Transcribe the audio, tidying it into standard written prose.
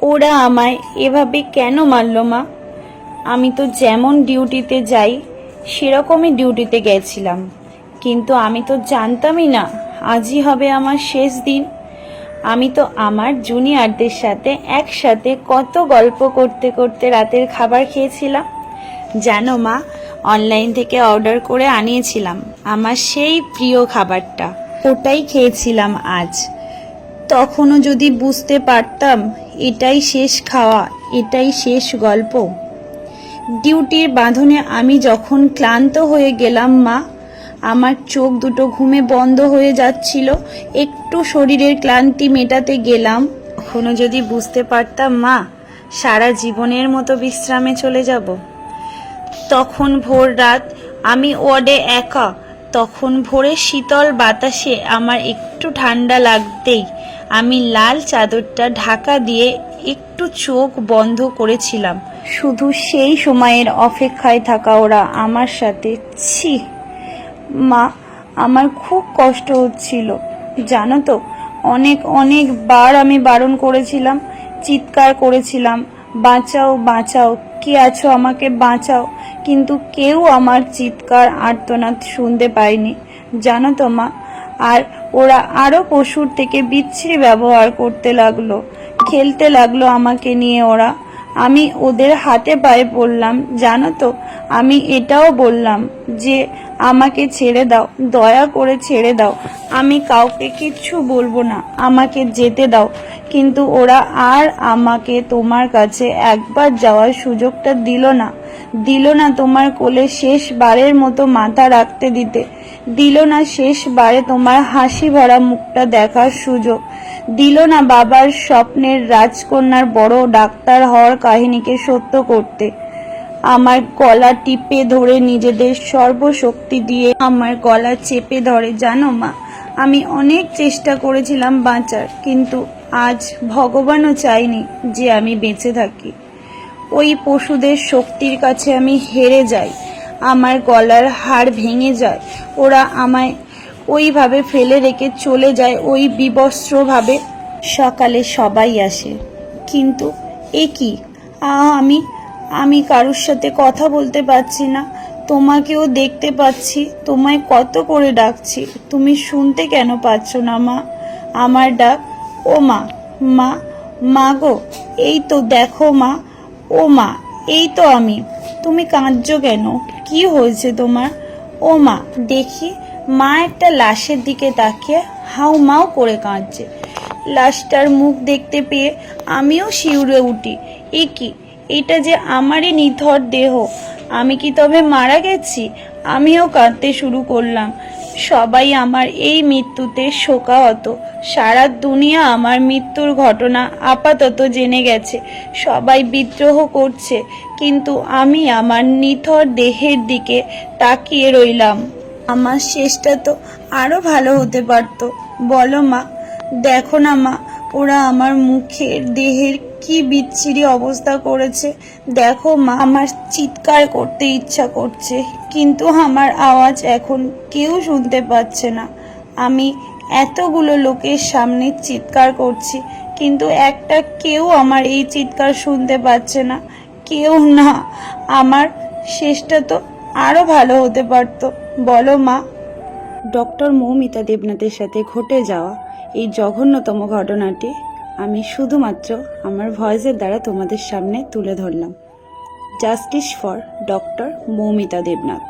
ওরা আমায় এভাবে কেন মারলো মা? আমি তো যেমন ডিউটিতে যাই সেরকমই ডিউটিতে গেছিলাম, কিন্তু আমি তো জানতামই না আজই হবে আমার শেষ দিন। আমি তো আমার জুনিয়রদের সাথে একসাথে কত গল্প করতে করতে রাতের খাবার খেয়েছিলাম। জানো মা, অনলাইন থেকে অর্ডার করে আনিয়েছিলাম আমার সেই প্রিয় খাবারটা, ওটাই খেয়েছিলাম আজ। তখনও যদি বুঝতে পারতাম এটাই শেষ খাওয়া, এটাই শেষ গল্প। ডিউটির বাঁধনে আমি যখন ক্লান্ত হয়ে গেলাম মা, আমার চোখ দুটো ঘুমে বন্ধ হয়ে যাচ্ছিল, একটু শরীরের ক্লান্তি মেটাতে গেলাম। তখনও যদি বুঝতে পারতাম মা সারা জীবনের মতো বিশ্রামে চলে যাব। তখন ভোর রাত, আমি ওয়ার্ডে একা, তখন ভোরে শীতল বাতাসে আমার একটু ঠান্ডা লাগতেই আমি লাল চাদরটা ঢাকা দিয়ে একটু চোখ বন্ধ করেছিলাম, শুধু সেই সময়ের অপেক্ষায় থাকা ওরা আমার সাথে। ছি মা, আমার খুব কষ্ট হচ্ছিল জানো তো। অনেকবার আমি বারণ করেছিলাম, চিৎকার করেছিলাম, বাঁচাও বাঁচাও, কে আছো আমাকে বাঁচাও, কিন্তু কেউ আমার চিৎকার আর্তনাদ শুনতে পায়নি জানো তো মা। আর ওরা আরো পশুর থেকে বিচ্ছিরি ব্যবহার করতে লাগলো, খেলতে লাগলো আমাকে নিয়ে ওরা। আমি ওদের হাতে পায়ে পড়লাম জানো তো। আমি এটাও বললাম যে আমাকে ছেড়ে দাও, দয়া করে ছেড়ে দাও, আমি কাউকে কিচ্ছু বলবো না, আমাকে যেতে দাও। কিন্তু ওরা আর আমাকে তোমার কাছে একবার যাওয়ার সুযোগটা দিল না তোমার কোলে শেষবারের মতো মাথা রাখতে দিতে, দিল না শেষবারে তোমার হাসি ভরা মুখটা দেখার সুযোগ, দিল না বাবার স্বপ্নের রাজকন্যার বড় ডাক্তার হওয়ার কাহিনীকে সত্য করতে। আমার গলা টিপে ধরে নিজেদের সর্বশক্তি দিয়ে আমার গলা চেপে ধরে জানো মা। আমি অনেক চেষ্টা করেছিলাম বাঁচার, কিন্তু আজ ভগবানও চাইনি যে আমি বেঁচে থাকি। ওই পশুদের শক্তির কাছে আমি হেরে যাই, আমার গলার হাড় ভেঙে যায়, ওরা আমায় ওইভাবে ফেলে রেখে চলে যায় ওই বিবস্ত্রভাবে। সকালে সবাই আসে, কিন্তু এ কি, আমি কারোর সাথে কথা বলতে পারছি না, তোমাকেও দেখতে পাচ্ছি, তোমায় কত করে ডাকছি, তুমি শুনতে কেন পাচ্ছ না মা আমার ডাক? ও মা, মা, মা গো, এই তো দেখো মা, ও মা, এই তো আমি, তুমি কাঁদছো কেন, কি হয়েছে তোমার? ও মা, দেখি। মা একটা লাশের দিকে তাকিয়ে হাউ মাউ করে কাঁদছে। লাশটার মুখ দেখতে পেয়ে আমিও শিউরে উঠি। এ কি, এটা যে আমারই নিথর দেহ, আমি কি তবে মারা গেছি? আমিও কাঁদতে শুরু করলাম। সবাই আমার এই মৃত্যুতে শোকাহত, সারা দুনিয়া আমার মৃত্যুর ঘটনা আপাতত জেনে গেছে, সবাই বিদ্রোহ করছে, কিন্তু আমি আমার নিথর দেহের দিকে তাকিয়ে রইলাম। আমার শেষটা তো আরো ভালো হতে পারতো, বলো মা। দেখো না মা, ওরা আমার মুখের দেহের কি বিচ্ছিরি অবস্থা করেছে। দেখো মা, আমার চিৎকার করতে ইচ্ছা করছে, কিন্তু আমার আওয়াজ এখন কেউ শুনতে পাচ্ছে না। আমি এতগুলো লোকের সামনে চিৎকার করছি, কিন্তু একটা কেউ আমার এই চিৎকার শুনতে পাচ্ছে না, কেউ না। আমার শেষটা তো আরো ভালো হতে পারতো, বলো মা। ডক্টর মৌমিতা দেবনাথের সাথে ঘটে যাওয়া এই জঘন্যতম ঘটনাটি আমি শুধুমাত্র আমার ভয়েসের দ্বারা তোমাদের সামনে তুলে ধরলাম। Justice for doctor Moumita Debnath.